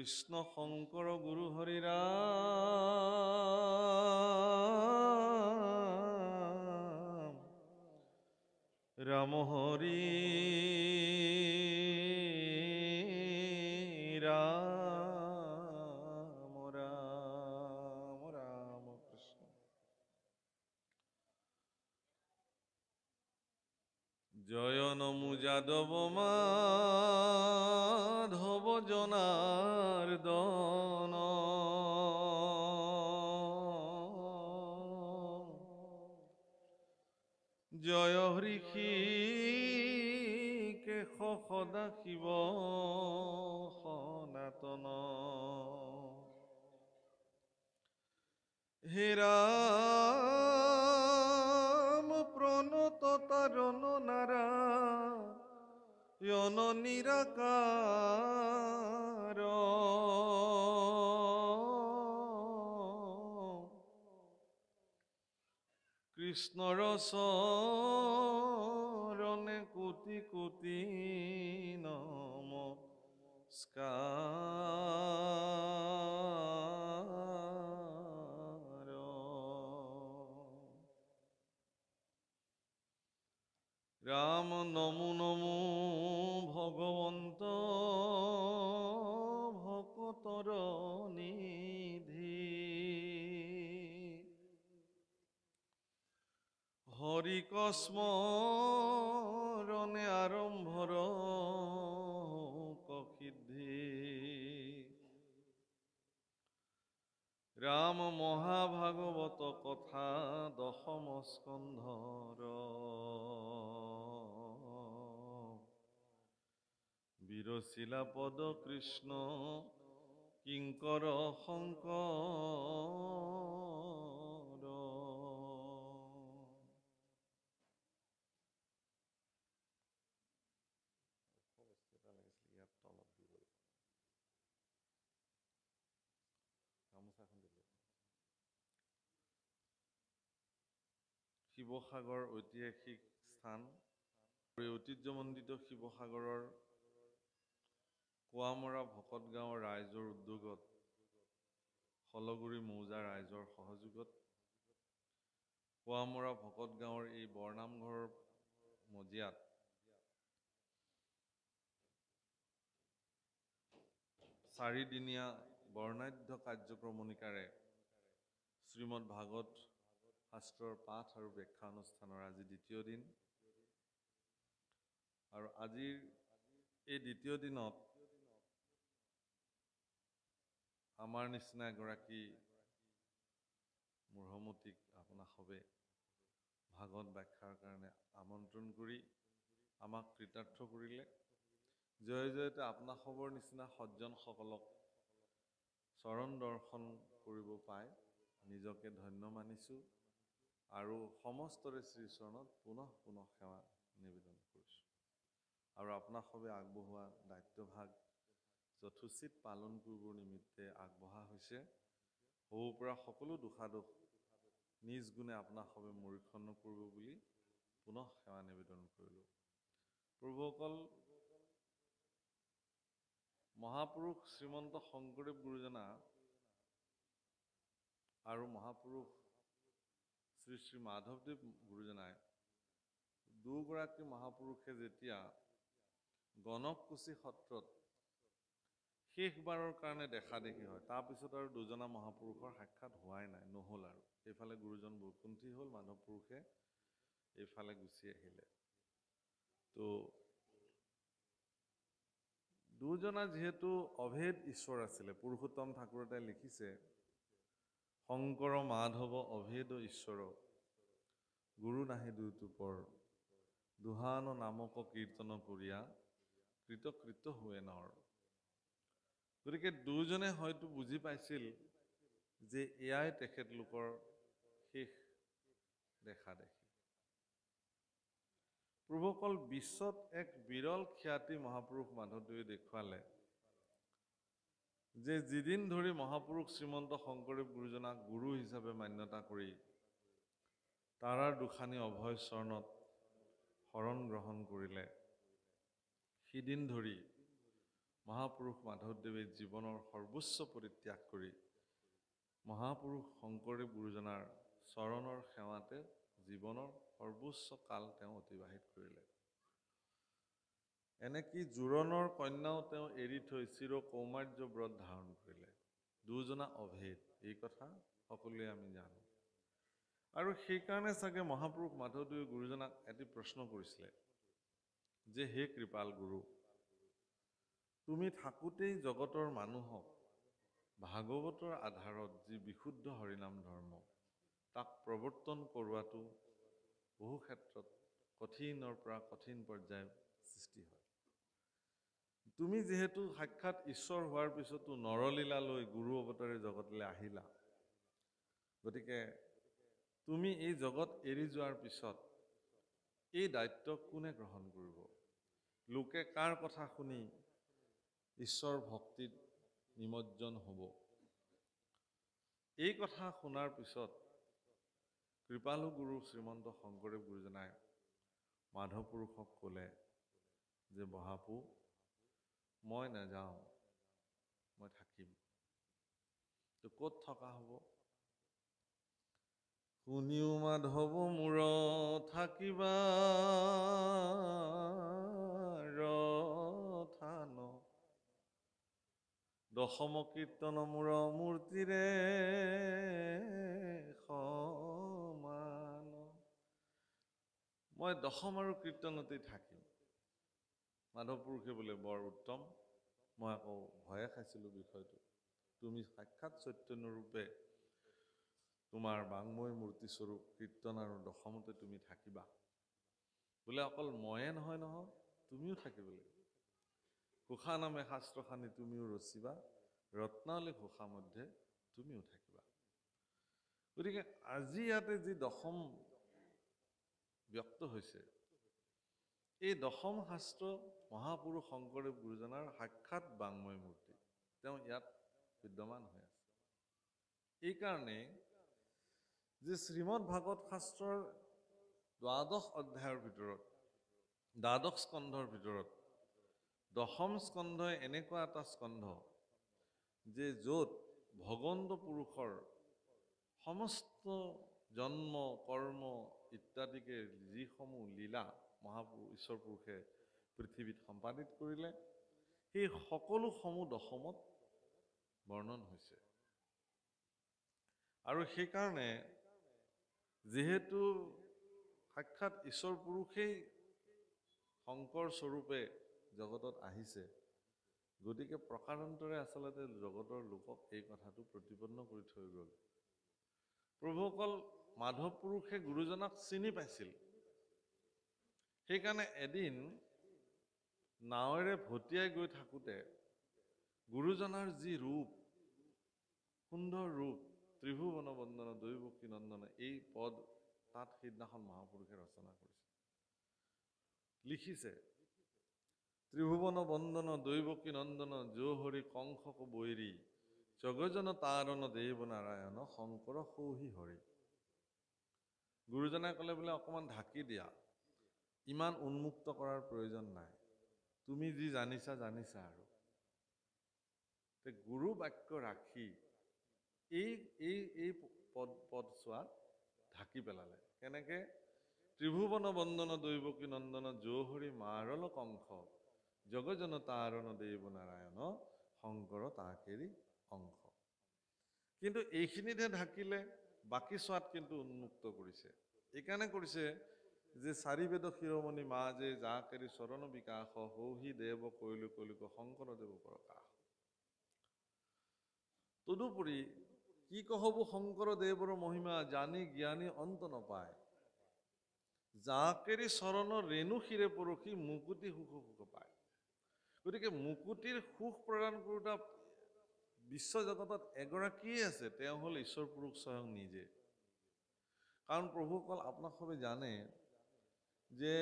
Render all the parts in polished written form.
কৃষ্ণ শংকৰ গুৰু হৰি ৰাম ৰাম হৰি ৰাম ৰাম ৰাম কৃষ্ণ। জয় নমো যাদৱ মাধৱ জনাৰ্দন জয় হৃষিকেশ সদা শিৱ সনাতন হে ৰাম প্ৰণত তাৰণ নাৰায়ণ নিৰাকাৰ কৃষ্ণৰ চৰণে কোটি কোটি নমস্কাৰ। ৰাম নমো নমো ভগৱন্ত ভকতৰ নিধি হৰি কস্মৰণে আৰম্ভৰ সিদ্ধি ৰাম মহাভাগৱত কথা দশম স্কন্ধৰ বিৰচিলা পদ কৃষ্ণ কিংকৰ শংকৰ। শিৱসাগৰ ঐতিহাসিক স্থান। এই ঐতিহ্যমণ্ডিত শিৱসাগৰৰ কোৱামৰা ভকত গাঁৱৰ ৰাইজৰ উদ্যোগত শলগুৰি মৌজা ৰাইজৰ সহযোগত কোৱামৰা ভকত গাঁৱৰ এই বৰনামঘৰৰ মজিয়াত চাৰিদিনীয়া বৰ্ণাঢ্য কাৰ্যক্ৰমণিকাৰে শ্ৰীমদ ভাগৱত শাস্ত্ৰৰ পাঠ আৰু ব্যাখ্যা অনুষ্ঠানৰ আজি দ্বিতীয় দিন। আৰু আজিৰ এই দ্বিতীয় দিনত আমাৰ নিচিনা এগৰাকী মূঢ়মতীক আপোনাসৱে ভাগৱত ব্যাখ্যাৰ কাৰণে আমন্ত্ৰণ কৰি আমাক কৃতাৰ্থ কৰিলে। জয় জয়তে আপোনাসৱৰ নিচিনা সজ্জনসকলক চৰণ দৰ্শন কৰিব পাই নিজকে ধন্য মানিছোঁ আৰু সমস্তৰে শ্ৰীচৰণত পুনঃ পুনঃ সেৱা নিবেদন কৰিছোঁ। আৰু আপোনাসৱে আগবঢ়োৱা দায়িত্বভাগ যথোচিত পালন কৰিবৰ নিমিত্তে আগবঢ়া হৈছে। হ'ব পৰা সকলো দোষাদোষ নিজ গুণে আপোনাসৱে মৰিক্ষণ নকৰিব বুলি পুনঃ সেৱা নিবেদন কৰিলোঁ। প্ৰভুসকল, মহাপুৰুষ শ্ৰীমন্ত শংকৰদেৱ গুৰুজনা আৰু মহাপুৰুষ শ্ৰী শ্ৰী মাধৱদেৱ গুৰুজনাই দুগৰাকী মহাপুৰুষে যেতিয়া গণককুছি সত্ৰত শেষবাৰৰ কাৰণে দেখা দেখি হয়, তাৰপিছত আৰু দুজনা মহাপুৰুষৰ সাক্ষাৎ হোৱাই নাই, নহ'ল। আৰু এইফালে গুৰুজন বৈকুণ্ঠী হ'ল, মাধৱ পুৰুষে এইফালে গুচি আহিলে। তো দুজনা যিহেতু অভেদ ঈশ্বৰ আছিলে, পুৰুষোত্তম ঠাকুৰতাই লিখিছে শংকৰ মাধৱ অভেদ ঈশ্বৰ গুৰু নাহি দুইটো পৰ দুহান নামক কীৰ্তন কৰিয়া কৃতকৃত हुए নৰ। গতিকে দুজনে হয়তো বুজি পাইছিল যে এয়াই তেখেতলোকৰ শেষ দেখা দেখি। প্ৰভুসকল, বিশ্বত এক বিৰল খ্যাতি মহাপুৰুষ মাধৱদেৱে দেখুৱালে যে যিদিন ধৰি মহাপুৰুষ শ্ৰীমন্ত শংকৰদেৱ গুৰুজনাক গুৰু হিচাপে মান্যতা কৰি তাৰাৰ দুখানি অভয় চৰণত শৰণ গ্ৰহণ কৰিলে, সিদিন ধৰি মহাপুৰুষ মাধৱদেৱে জীৱনৰ সৰ্বোচ্চ পৰিত্যাগ কৰি মহাপুৰুষ শংকৰদেৱ গুৰুজনাৰ চৰণৰ সেৱাতে জীৱনৰ সৰ্বোচ্চ কাল তেওঁ অতিবাহিত কৰিলে। এনেকি জোৰণৰ কন্যাও তেওঁ এৰি থৈ চিৰ কৌমাৰ্য ব্ৰত ধাৰণ কৰিলে। দুজনা অভেদ, এই কথা সকলোৱে আমি জানো। আৰু সেইকাৰণে চাগে মহাপুৰুষ মাধৱদেৱে গুৰুজনাক এটি প্ৰশ্ন কৰিছিলে যে, হে কৃপাল গুৰু, তুমি থাকোঁতেই জগতৰ মানুহক ভাগৱতৰ আধাৰত যি বিশুদ্ধ হৰিনাম ধৰ্ম তাক প্ৰৱৰ্তন কৰোৱাটো বহু ক্ষেত্ৰত কঠিনৰ পৰা কঠিন পৰ্যায়ৰ সৃষ্টি হয়। তুমি যিহেতু সাক্ষাৎ ঈশ্বৰ হোৱাৰ পিছতো নৰলীলালৈ গুৰু অৱতাৰে জগতলৈ আহিলা, গতিকে তুমি এই জগত এৰি যোৱাৰ পিছত এই দায়িত্ব কোনে গ্ৰহণ কৰিব? লোকে কাৰ কথা শুনি ঈশ্বৰ ভক্তিত নিমজ্জন হ'ব? এই কথা শুনাৰ পিছত কৃপালু গুৰু শ্ৰীমন্ত শংকৰদেৱ গুৰুজনাই মাধৱ পুৰুষক ক'লে যে, বহাপু, মই নাযাওঁ, মই থাকিম। তো ক'ত থকা হ'ব? শুনিও মাধৱ মূৰ থাকিবা ৰথান, দশম কীৰ্তন মূৰ মূৰ্তিৰে সমান। মই দশম আৰু কীৰ্তনতেই থাকিম। মাধৱ পুৰুষে বোলে বৰ উত্তম। মই আকৌ ভয়ে খাইছিলোঁ বিষয়টো। তুমি সাক্ষাৎ চৈতন্যৰূপে তোমাৰ বাংময় মূৰ্তিস্বৰূপ কীৰ্তন আৰু দশমতে তুমি থাকিবা। বোলে অকল ময়ে নহয়, তুমিও থাকিব লাগিব। ঘোষা নামে শাস্ত্ৰখানি তুমিও ৰচিবা, ৰত্নাৱলী ঘোষা মধ্যে তুমিও থাকিবা। গতিকে আজি ইয়াতে যি দশম ব্যক্ত হৈছে, এই দশম শাস্ত্ৰ মহাপুৰুষ শংকৰদেৱ গুৰুজনাৰ সাক্ষাৎ বাংময় মূৰ্তি, তেওঁ ইয়াত বিদ্যমান হৈ আছে। এইকাৰণে যে শ্ৰীমদ ভাগৱত শাস্ত্ৰৰ দ্বাদশ অধ্যায়ৰ ভিতৰত, দ্বাদশ স্কন্ধৰ ভিতৰত দশম স্কন্ধই এনেকুৱা এটা স্কন্ধ যে য'ত ভগৱন্ত পুৰুষৰ সমস্ত জন্ম কৰ্ম ইত্যাদিকে যিসমূহ লীলা মহাপুৰুষ ঈশ্বৰ পুৰুষে পৃথিৱীত সম্পাদিত কৰিলে, সেই সকলোসমূহ দশমত বৰ্ণন হৈছে। আৰু সেইকাৰণে যিহেতু সাক্ষাৎ ঈশ্বৰ পুৰুষেই শংকৰ স্বৰূপে জগতত আহিছে, গতিকে প্ৰকাৰান্তৰে আচলতে জগতৰ লোকক এই কথাটো প্ৰতিপন্ন কৰি থৈ গ'ল। প্ৰভুসকল মাধৱ পুৰুষে গুৰুজনাক চিনি পাইছিল। সেইকাৰণে এদিন নাৱেৰে ভটিয়াই গৈ থাকোঁতে গুৰুজনাৰ যি ৰূপ, সুন্দৰ ৰূপ, ত্ৰিভুৱন বন্দন দৈৱকী নন্দন, এই পদ তাত সেইদিনাখন মহাপুৰুষে ৰচনা কৰিছে, লিখিছে, ত্ৰিভুৱন বন্দন দৈৱকী নন্দন জোহৰি কংসক বৈৰী, জগজন তাৰণ দেৱ নাৰায়ণ শংকৰ সৌহি হৰি। গুৰুজনাই ক'লে বোলে অকণমান ঢাকি দিয়া, ইমান উন্মুক্ত কৰাৰ প্ৰয়োজন নাই, তুমি যি জানিছা আৰু। গুৰু বাক্য ৰাখি এই পদছোৱাত ঢাকি পেলালে। কেনেকে? ত্ৰিভুৱন বন্দন দৈৱকী নন্দন জোহৰি মাৰল কংস, জগজন তাৰণ দেৱ নাৰায়ণ শংকৰ তাকেৰি অংশ। কিন্তু এইখিনিতহে ঢাকিলে, বাকী ছোৱাত কিন্তু উন্মুক্ত কৰিছে। এইকাৰণে কৰিছে যে চাৰিবেদ শিৰোমণি মা যে যাকেৰি চৰণ বিকাশ, সৌহি দেৱ কৈলো কৈলোক শংকৰ দেৱ প্ৰকাশ। তদুপৰি কি কহব শংকৰ দেৱৰ মহিমা, জানি জ্ঞানী অন্ত নপায়, যাকেৰি চৰণ ৰেণু শিৰে পৰখি মুকুতি সুখ পায়। গতিকে মুকুতিৰ সুখ প্ৰদান কৰোঁতা বিশ্ব জগতত এগৰাকীয়ে আছে, তেওঁ হ'ল ঈশ্বৰ পুৰুষ স্বয়ং নিজে। কাৰণ প্ৰভুসকল আপোনাক সবে জানে যে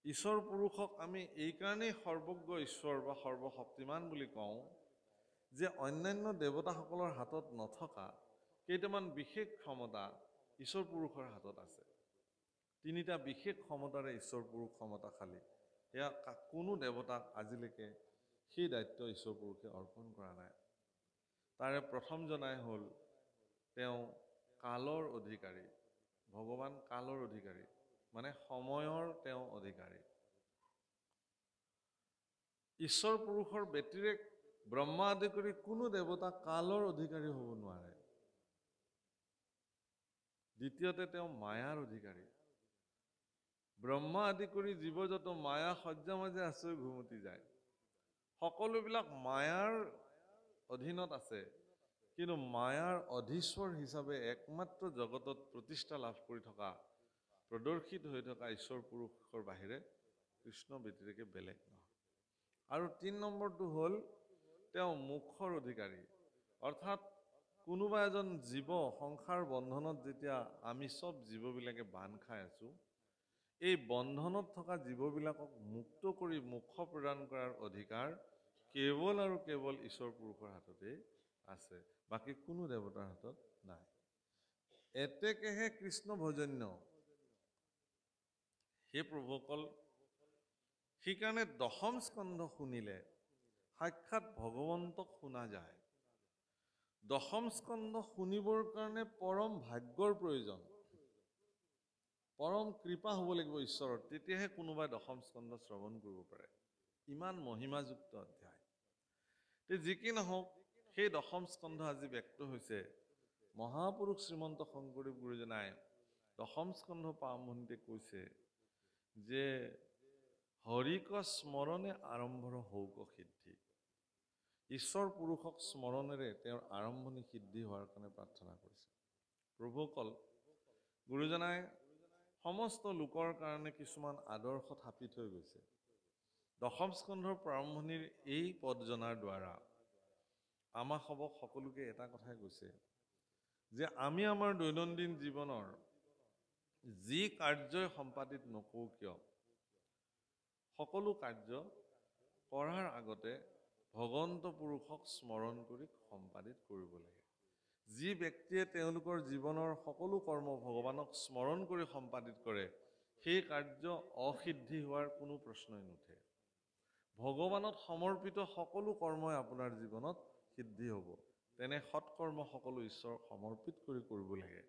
ঈশ্বৰ পুৰুষক আমি এইকাৰণেই সৰ্বজ্ঞ ঈশ্বৰ বা সৰ্বশক্তিমান বুলি কওঁ যে অন্যান্য দেৱতাসকলৰ হাতত নথকা কেইটামান বিশেষ ক্ষমতা ঈশ্বৰ পুৰুষৰ হাতত আছে। তিনিটা বিশেষ ক্ষমতাৰে ঈশ্বৰ পুৰুষ ক্ষমতাশালী। এয়া কোনো দেৱতাক আজিলৈকে সেই দায়িত্ব ঈশ্বৰ পুৰুষে অৰ্পণ কৰা নাই। তাৰে প্ৰথম জনাই হ'ল তেওঁ কালৰ অধিকাৰী। ভগৱান কালৰ অধিকাৰী, মানে সময়ৰ তেওঁ অধিকাৰী। ঈশ্বৰ পুৰুষৰ ব্যতিৰেক ব্ৰহ্মা আদি কৰি কোনো দেৱতা কালৰ অধিকাৰী হ'ব নোৱাৰে। দ্বিতীয়তে তেওঁ মায়াৰ অধিকাৰী। ব্ৰহ্মা আদি কৰি জীৱ-জগত মায়া সজ্জা মাজে আশ্ৰয় ঘুমতি যায়। সকলোবিলাক মায়াৰ অধীনত আছে, কিন্তু মায়াৰ অধীশ্বৰ হিচাপে একমাত্ৰ জগতত প্ৰতিষ্ঠা লাভ কৰি থকা, প্ৰদৰ্শিত হৈ থকা ঈশ্বৰ পুৰুষৰ বাহিৰে কৃষ্ণ ব্যতিৰেকে বেলেগ নহয়। আৰু ৩ নম্বৰটো হ'ল তেওঁ মোক্ষৰ অধিকাৰী। অৰ্থাৎ কোনোবা এজন জীৱ সংসাৰ বন্ধনত যেতিয়া আমি চব জীৱবিলাকে বান্ধ খাই আছোঁ, এই বন্ধনত থকা জীৱবিলাকক মুক্ত কৰি মোক্ষ প্ৰদান কৰাৰ অধিকাৰ কেৱল আৰু কেৱল ঈশ্বৰ পুৰুষৰ হাততেই আছে, বাকী কোনো দেৱতাৰ হাতত নাই। এতেকেহে কৃষ্ণ ভজন্য। সেই প্ৰভুসকল, সেইকাৰণে দশম স্কন্ধ শুনিলে সাক্ষাৎ ভগৱন্তক শুনা যায়। দশম স্কন্ধ শুনিবৰ কাৰণে পৰম ভাগ্যৰ প্ৰয়োজন, পৰম কৃপা হ'ব লাগিব ঈশ্বৰৰ, তেতিয়াহে কোনোবাই দশম স্কন্ধ শ্ৰৱণ কৰিব পাৰে। ইমান মহিমাযুক্ত অধ্যায়। যি কি নহওক, সেই দশম স্কন্ধ আজি ব্যক্ত হৈছে। মহাপুৰুষ শ্ৰীমন্ত শংকৰদেৱ গুৰুজনাই দশম স্কন্ধ আৰম্ভণিতে কৈছে যে হৰিক স্মৰণে আৰম্ভৰ হৌক সিদ্ধি। ঈশ্বৰ পুৰুষক স্মৰণেৰে তেওঁৰ আৰম্ভণি সিদ্ধি হোৱাৰ কাৰণে প্ৰাৰ্থনা কৰিছে। প্ৰভুসকল, গুৰুজনাই সমস্ত লোকৰ কাৰণে কিছুমান আদৰ্শ থাপি থৈ গৈছে। দশম স্কন্ধৰ প্ৰাৰম্ভণিৰ এই পদ জনাৰ দ্বাৰা আমাক সকলোকে এটা কথাই কৈছে যে আমি আমাৰ দৈনন্দিন জীৱনৰ যি কাৰ্যই সম্পাদিত নকৰোঁ কিয়, সকলো কাৰ্য কৰাৰ আগতে ভগৱন্ত পুৰুষক স্মৰণ কৰি সম্পাদিত কৰিব লাগে। যি ব্যক্তিয়ে তেওঁলোকৰ জীৱনৰ সকলো কৰ্ম ভগৱানক স্মৰণ কৰি সম্পাদিত কৰে, সেই কাৰ্য অসিদ্ধি হোৱাৰ কোনো প্ৰশ্নই নুঠে। ভগৱানত সমৰ্পিত সকলো কৰ্মই আপোনাৰ জীৱনত সিদ্ধি হ'ব। তেনে সৎকৰ্ম সকলো ঈশ্বৰক সমৰ্পিত কৰি কৰিব লাগে।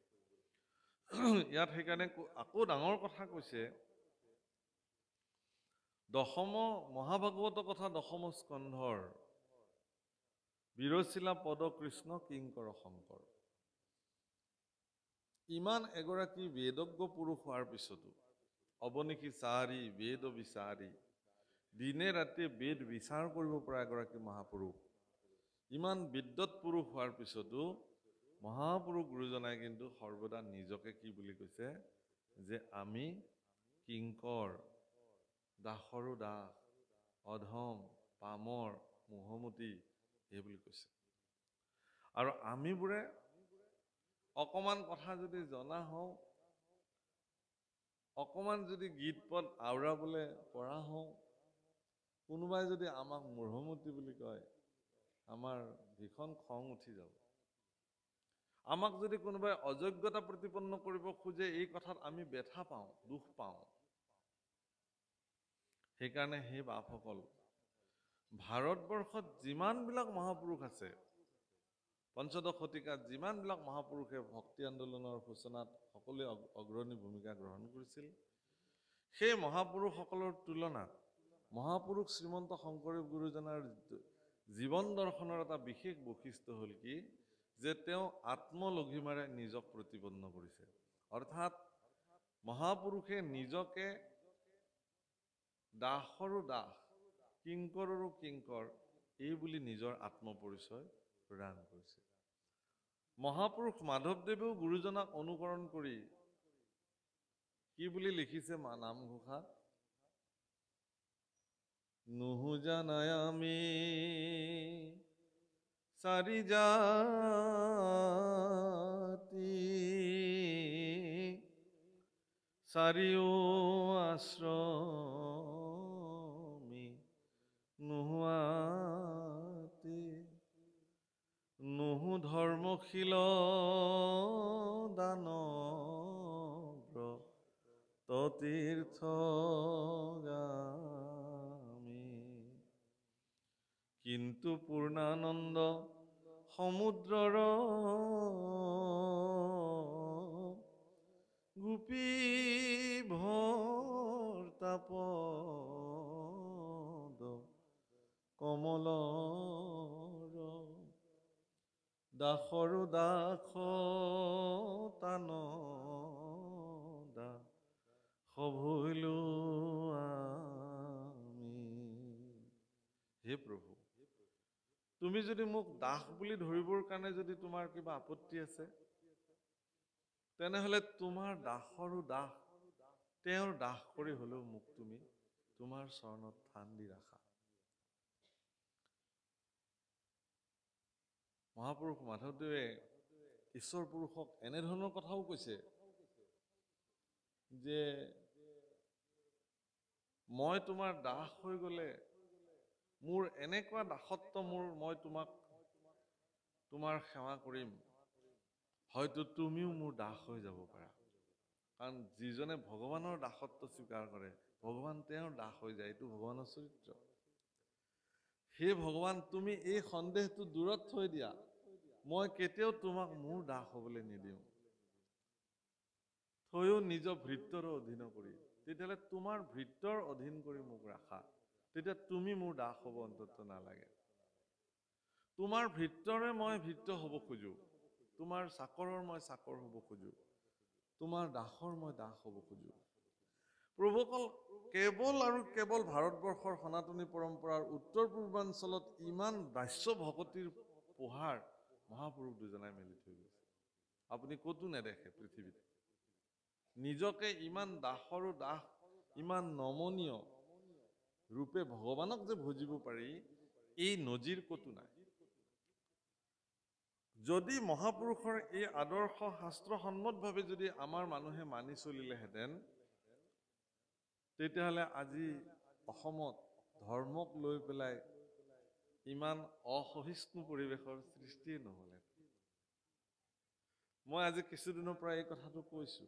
ইয়াত সেইকাৰণে আকৌ ডাঙৰ কথা কৈছে, দশম মহাভাগৱত কথা দশম স্কন্ধৰ বিৰচিলা পদ কৃষ্ণ কিংকৰ শংকৰ। ইমান এগৰাকী বেদজ্ঞ পুৰুষ হোৱাৰ পিছতো অৱনিশি চাৰি বেদ বিচাৰি, দিনে ৰাতিয়ে বেদ বিচাৰ কৰিব পৰা এগৰাকী মহাপুৰুষ, ইমান বিদ্যৎ পুৰুষ হোৱাৰ পিছতো মহাপুৰুষ গুৰুজনাই কিন্তু সৰ্বদা নিজকে কি বুলি কৈছে যে আমি কিংকৰ, দাসৰো দাস, অধম, পামৰ, মোহমতী এই বুলি কৈছে। আৰু আমিবোৰে অকণমান কথা যদি জনা হওঁ, অকণমান যদি গীত পদ আওৰাবলৈ পৰা হওঁ, কোনোবাই যদি আমাক মোহমতী বুলি কয়, আমাৰ ভীষণ খং উঠি যাব। আমাক যদি কোনোবাই অযোগ্যতা প্ৰতিপন্ন কৰিব খোজে, এই কথাত আমি ব্যথা পাওঁ, দুখ পাওঁ। সেইকাৰণে সেই বাপসকল, ভাৰতবৰ্ষত যিমানবিলাক মহাপুৰুষ আছে, পঞ্চদশ শতিকাত যিমানবিলাক মহাপুৰুষে ভক্তি আন্দোলনৰ সূচনাত সকলোৱে অগ্ৰণী ভূমিকা গ্ৰহণ কৰিছিল, সেই মহাপুৰুষসকলৰ তুলনাত মহাপুৰুষ শ্ৰীমন্ত শংকৰদেৱ গুৰুজনাৰ জীৱন দৰ্শনৰ এটা বিশেষ বৈশিষ্ট্য হ'ল কি, যে তেওঁ আত্মলঘিমাৰে নিজক প্ৰতিপন্ন কৰিছে। অৰ্থাৎ মহাপুৰুষে নিজকে দাসৰো দাস, কিংকৰৰো কিংকৰ এই বুলি নিজৰ আত্মপৰিচয় প্ৰদান কৰিছে। মহাপুৰুষ মাধৱদেৱেও গুৰুজনাক অনুকৰণ কৰি কি বুলি লিখিছে নামঘোষাত, নুহুজানাই আমি চাৰি জাতি, চাৰিও আশ্ৰমী নোহোৱাতে, নুহু ধৰ্মশীল দানব্ৰ ততীৰ্থগামী। কিন্তু পূৰ্ণানন্দ সমুদ্ৰৰ গোপী ভৰ্তাপদ কমলৰ দাসৰো দাস তানদা সভৈলো আমি। হে প্ৰভু, তুমি যদি মোক দাস বুলি ধৰিবৰ কাৰণে যদি তোমাৰ কিবা আপত্তি আছে, তেনেহলে তোমাৰ দাসৰো দাস, তেওঁৰ দাস কৰি হলেও মোক তুমি তোমাৰ চৰণত স্থান দি ৰাখা। মহাপুৰুষ মাধৱদেৱে ঈশ্বৰ পুৰুষক এনেধৰণৰ কথাও কৈছে যে মই তোমাৰ দাস হৈ গলে মোৰ এনেকুৱা দাসত্ব মই তোমাক তোমাৰ সেৱা কৰিম, হয়তো তুমিও মোৰ দাস হৈ যাব পাৰা। কাৰণ যিজনে ভগৱানৰ দাসত্ব স্বীকাৰ কৰে, ভগৱান তেওঁৰ দাস হৈ যায়। এইটো ভগৱানৰ চৰিত্ৰ। হে ভগৱান, তুমি এই সন্দেহটো দূৰত থৈ দিয়া, মই কেতিয়াও তোমাক মোৰ দাস হবলৈ নিদিওঁ। থৈও নিজৰ ভৃত্যৰ অধীন কৰি, তেতিয়াহ'লে তোমাৰ ভৃত্যৰ অধীন কৰি মোক ৰাখা, তেতিয়া তুমি মোৰ দাস হ'ব অন্তত নালাগে। তোমাৰ ভৃত্যৰে মই ভৃত্য হ'ব খোজো, তোমাৰ চাকৰৰ মই চাকৰ হ'ব খোজো, তোমাৰ দাসৰ মই দাস হ'ব খোজো। প্ৰভুসকল, কেৱল আৰু কেৱল ভাৰতবৰ্ষৰ সনাতনী পৰম্পৰাৰ উত্তৰ পূৰ্বাঞ্চলত ইমান দাস্য ভকতিৰ পোহাৰ মহাপুৰুষ দুজনাই মেলি থৈ গৈছে। আপুনি ক'তো নেদেখে পৃথিৱীত নিজকে ইমান দাসৰো দাস, ইমান নমনীয় ৰূপে ভগৱানক যে ভজিব পাৰি, এই নজিৰ ক'তো নাই। যদি মহাপুৰুষৰ এই আদৰ্শ শাস্ত্ৰসন্মতভাৱে যদি আমাৰ মানুহে মানি চলিলেহেঁতেন, তেতিয়াহ'লে আজি অসমত ধৰ্মক লৈ পেলাই ইমান অসহিষ্ণু পৰিৱেশৰ সৃষ্টিয়ে নহ'লে। মই আজি কিছুদিনৰ পৰা এই কথাটো কৈছো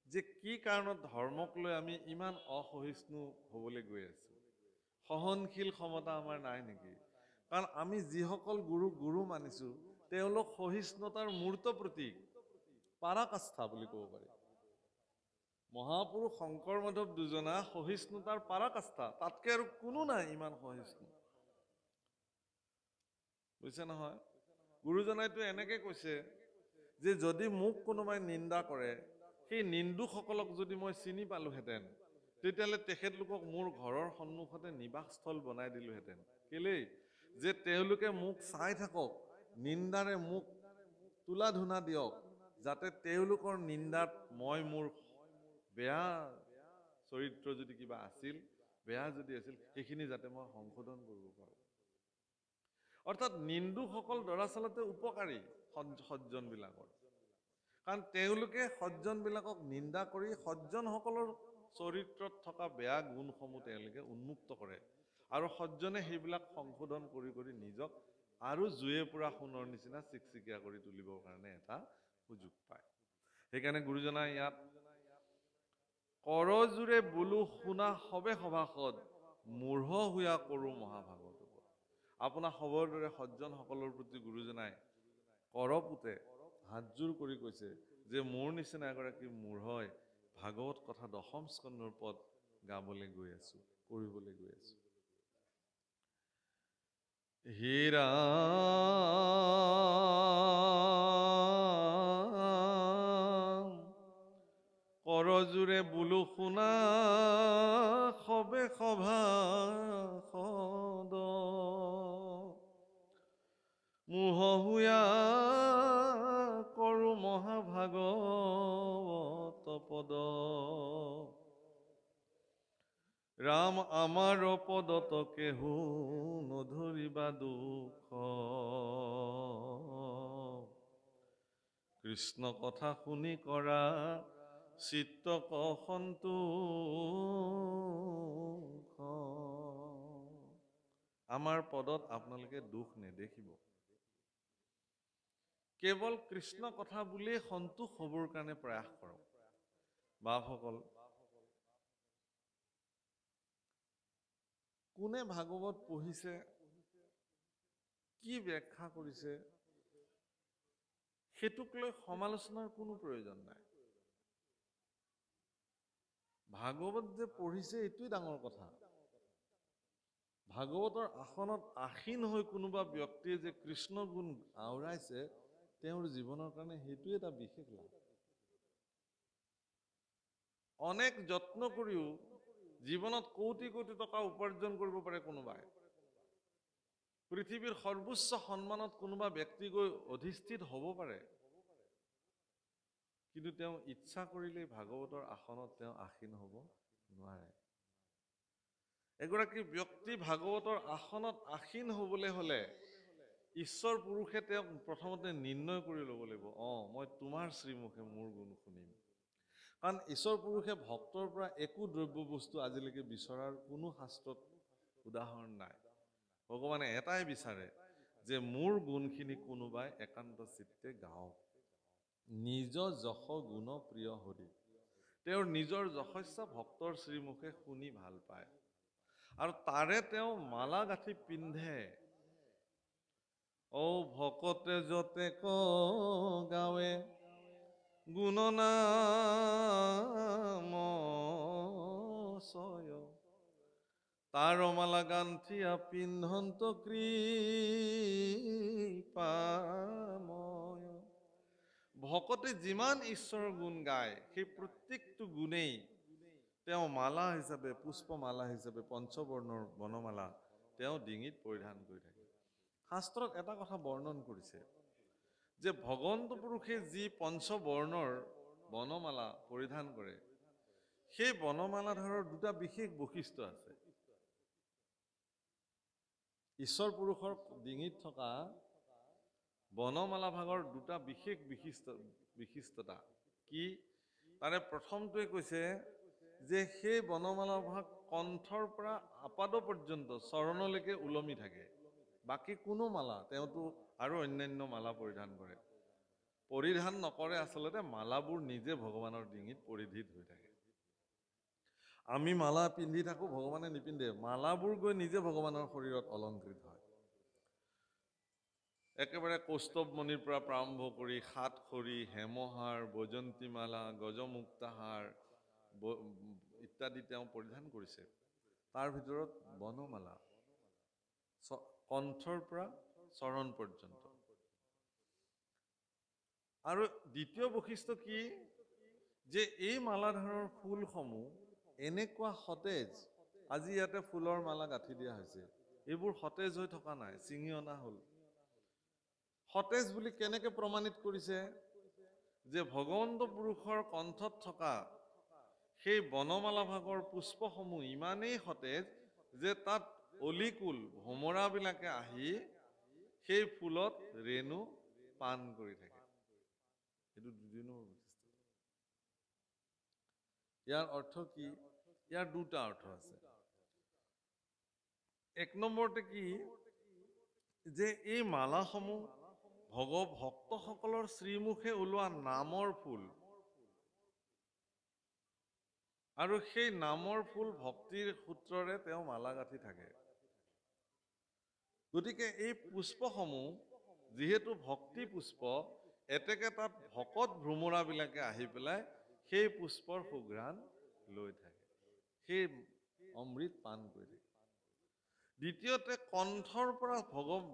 যে কি কাৰণত ধৰ্মক লৈ আমি ইমান অসহিষ্ণু হ'বলৈ গৈ আছো। সহনশীল ক্ষমতা আমাৰ নাই নেকি? কাৰণ আমি যিসকল গুৰু মানিছো, তেওঁলোক সহিষ্ণুতাৰ মূৰ্ত প্ৰতীক, পাৰাকাষ্ঠা বুলি ক'ব পাৰি। মহাপুৰুষ শংকৰ মাধৱ দুজনা সহিষ্ণুতাৰ পাৰাকাষ্ঠা, তাতকে আৰু কোনো নাই ইমান সহিষ্ণু। বুজিছে নহয়? গুৰুজনাইতো এনেকে কৈছে যে যদি মোক কোনোবাই নিন্দা কৰে, সেই নিন্দুকসকলক যদি মই চিনি পালোহেঁতেন, তেতিয়াহ'লে তেখেতলোকক মোৰ ঘৰৰ সন্মুখতে নিবাসস্থল বনাই দিলোহেঁতেন। কেলেই? যে তেওঁলোকে মোক চাই থাকক, নিন্দাৰে মোক তুলা ধুনা দিয়ক, যাতে তেওঁলোকৰ নিন্দাত মই মোৰ বেয়া চৰিত্ৰ যদি কিবা আছিল, বেয়া যদি আছিল, সেইখিনি যাতে মই সংশোধন কৰিব পাৰোঁ। অৰ্থাৎ নিন্দুকসকল দৰাচলতে উপকাৰী সজ্জনবিলাকৰ, কাৰণ তেওঁলোকে সজ্জনবিলাকক নিন্দা কৰি সজ্জনসকলৰ চৰিত্ৰত থকা বেয়া গুণসমূহ তেওঁলোকে উন্মুক্ত কৰে, আৰু সজ্জনে সেইবিলাক সংশোধন কৰি কৰি নিজক আৰু জুয়ে পুৰা সোণৰ নিচিনা চিকচিকীয়া কৰি তুলিবৰ কাৰণে এটা সুযোগ পায়। সেইকাৰণে গুৰুজনাই ইয়াত কৰজোৰে বোলো শুনা সবে সভাসদ, মূঢ় হুয়া কৰো মহাভাগৱত। আপোনাৰ সবৰ দৰে সজ্জনসকলৰ প্ৰতি গুৰুজনাই কৰপুতে হাতযোৰ কৰি কৈছে যে মোৰ নিচিনা এগৰাকী মূঢ়ই ভাগৱত কথা 10ম স্কন্ধৰ পদ গাবলৈ গৈ আছো, কৰিবলৈ গৈ আছো। হে ৰাম, কৰজোৰে বোলো শুনা সবে সভাসদ, মূঢ় হুয়া কৰো মহাভাগৱত পদ। ৰাম আমাৰ পদত কেহু নধৰিবা দুখ, কৃষ্ণ কথা শুনি কৰা চিত্তক সন্তোষ। আমাৰ পদত আপোনালোকে দুখ নেদেখিব। কেৱল কৃষ্ণ কথা বুলিয়ে সন্তোষ হ'বৰ কাৰণে প্ৰয়াস কৰক। বাপসকল, কোনে ভাগৱত পঢ়িছে কি ব্যাখ্যা কৰিছে সেইটোক লৈ সমালোচনাৰ কোনো প্ৰয়োজন নাই। ভাগৱত যে পঢ়িছে এইটোৱে ডাঙৰ কথা। ভাগৱতৰ আসনত আসীন হৈ কোনোবা ব্যক্তিয়ে যে কৃষ্ণ গুণ আওৰাইছে তেওঁৰ জীৱনৰ কাৰণে সেইটোৱে এটা বিশেষ লাভ। অনেক যত্ন কৰিও জীৱনত কোটি কোটি টকা উপাৰ্জন কৰিব পাৰে কোনোবাই। পৃথিৱীৰ সৰ্বোচ্চ সন্মানত কোনোবা ব্যক্তি গৈ অধিষ্ঠিত হ'ব পাৰে, কিন্তু তেওঁ ইচ্ছা কৰিলেই ভাগৱতৰ আসনত তেওঁ আসীন হ'ব নোৱাৰে। এগৰাকী ব্যক্তি ভাগৱতৰ আসনত আসীন হ'বলৈ হ'লে ঈশ্বৰ পুৰুষে তেওঁক প্ৰথমতে নিৰ্ণয় কৰি ল'ব লাগিব, মই তোমাৰ শ্ৰীমুখে মোৰ গুণ শুনিম। কাৰণ ঈশ্বৰ পুৰুষে ভক্তৰ পৰা একো দ্ৰব্য বস্তু আজিলৈকে বিচৰাৰ কোনো শাস্ত্ৰত উদাহৰণ নাই। ভগৱানে এটাই বিচাৰে যে মোৰ গুণখিনি কোনোবাই একান্ত চিত্তে গাওক। নিজ যশ গুণ প্ৰিয় হৰি, তেওঁৰ নিজৰ যশস্যা ভক্তৰ শ্ৰীমুখে শুনি ভাল পায় আৰু তাৰে তেওঁ মালা গাঁঠি পিন্ধে। ভকতে যতে গাৱে গুণনাম চয়, তাৰ মালা গান্থিয়া পিন্ধন্ত কৃপাময়। ভকতে যিমান ঈশ্বৰৰ গুণ গায় সেই প্ৰত্যেকটো গুণেই তেওঁ মালা হিচাপে, পুষ্পমালা হিচাপে পঞ্চবৰ্ণৰ বনমালা তেওঁ ডিঙিত পৰিধান কৰি থাকে। শাস্ত্ৰত এটা কথা বৰ্ণন কৰিছে যে ভগৱন্ত পুৰুষে যি পঞ্চবৰ্ণৰ বনমালা পৰিধান কৰে সেই বনমালাধাৰৰ দুটা বিশেষ বৈশিষ্ট্য আছে। ঈশ্বৰ পুৰুষৰ ডিঙিত থকা বনমালা ভাগৰ দুটা বিশেষ বিশিষ্টতা কি? তাৰে প্ৰথমটোৱে কৈছে যে সেই বনমালা ভাগ কণ্ঠৰ পৰা আপাদ পৰ্যন্ত চৰণলৈকে ওলমি থাকে। বাকী কোনো মালা, তেওঁতো আৰু অন্যান্য মালা পৰিধান কৰে, পৰিধান নকৰে। আচলতে মালাবোৰ নিজে ভগৱানৰ ডিঙিত পৰিধিত হৈ থাকে। আমি মালা পিন্ধি থাকো, ভগৱানে নিপিন্ধে। মালাবোৰ গৈ নিজে ভগৱানৰ শৰীৰত অলংকৃত হয়। একেবাৰে কৌস্তৱমণিৰ পৰা প্ৰাৰম্ভ কৰি সাতখৰি, হেমহাৰ, বৈজন্তীমালা, গজমুক্তাহাৰ ইত্যাদি তেওঁ পৰিধান কৰিছে। তাৰ ভিতৰত বনমালা কণ্ঠৰ পৰা চৰণ পৰ্যন্ত। আৰু দ্বিতীয় বৈশিষ্ট্য কি? যে এই মালাধাৰৰ ফুলসমূহ এনেকুৱা সতেজ, আজি ইয়াতে ফুলৰ মালা গাঁঠি দিয়া হৈছে, এইবোৰ সতেজ হৈ থকা নাই, ছিঙি অনা হ'ল। সতেজ বুলি কেনেকে প্ৰমাণিত কৰিছে? যে ভগৱন্ত পুৰুষৰ কণ্ঠত থকা সেই বনমালা ভাগৰ পুষ্পসমূহ ইমানেই সতেজ যে তাত অলিকুল ভোমৰাবিলাকে আহি সেই ফুলত ৰেণু পান কৰি থাকে। এইটো দুদিনৰ বৈশিষ্ট্য। ইয়াৰ অৰ্থ কি? ইয়াৰ দুটা অৰ্থ আছে। এক নম্বৰতে কি যে এই মালাসমূহ ভক্তসকলৰ শ্ৰীমুখে ওলোৱা নামৰ ফুল, আৰু সেই নামৰ ফুল ভক্তিৰ সূত্ৰৰে তেওঁ মালা গাঁঠি থাকে। গতিকে এই পুষ্পসমূহ যিহেতু ভক্তি পুষ্প, এতেকে তাত ভকত ভ্ৰমৰাবিলাকে আহি পেলাই সেই পুষ্পৰ সুঘ্ৰাণ লৈ থাকে, সেই অমৃত পান কৰি থাকে। দ্বিতীয়তে কণ্ঠৰ পৰা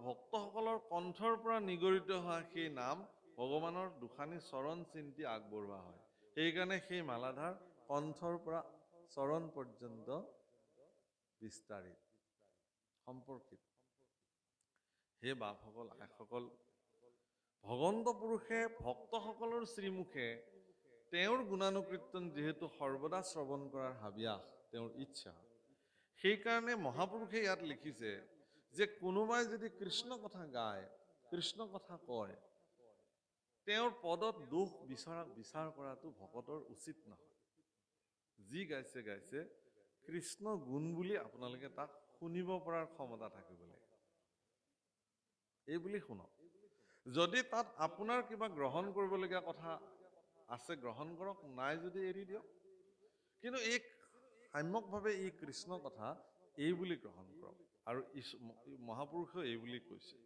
ভক্তসকলৰ কণ্ঠৰ পৰা নিগৰিত হোৱা সেই নাম ভগৱানৰ দুখানি চৰণ চিন্তি আগবঢ়োৱা হয়। সেইকাৰণে সেই মালাধাৰ কণ্ঠৰ পৰা চৰণ পৰ্যন্ত বিস্তাৰিত, সম্পৰ্কিত। হে বাপসকল, আইসকল, ভগৱন্ত পুৰুষে ভক্তসকলৰ শ্ৰীমুখে তেওঁৰ গুণানুকীৰ্তন যিহেতু সৰ্বদা শ্ৰৱণ কৰাৰ হাবিয়াস, তেওঁৰ ইচ্ছা, সেইকাৰণে মহাপুৰুষে ইয়াত লিখিছে যে কোনোবাই যদি কৃষ্ণ কথা গায়, কৃষ্ণ কথা কয়, তেওঁৰ পদত দোষ বিচাৰ কৰাটো ভকতৰ উচিত নহয়। যি গাইছে গাইছে, কৃষ্ণ গুণ বুলি আপোনালোকে তাক শুনিব পৰাৰ ক্ষমতা থাকিব লাগে। এই বুলি শুনক। যদি তাত আপোনাৰ কিবা গ্ৰহণ কৰিবলগীয়া কথা আছে গ্ৰহণ কৰক, নাই যদি এৰি দিয়ক। কিন্তু এই সাম্যকভাৱে এই কৃষ্ণ কথা এই বুলি গ্ৰহণ কৰক। আৰু মহাপুৰুষেও এই বুলি কৈছে।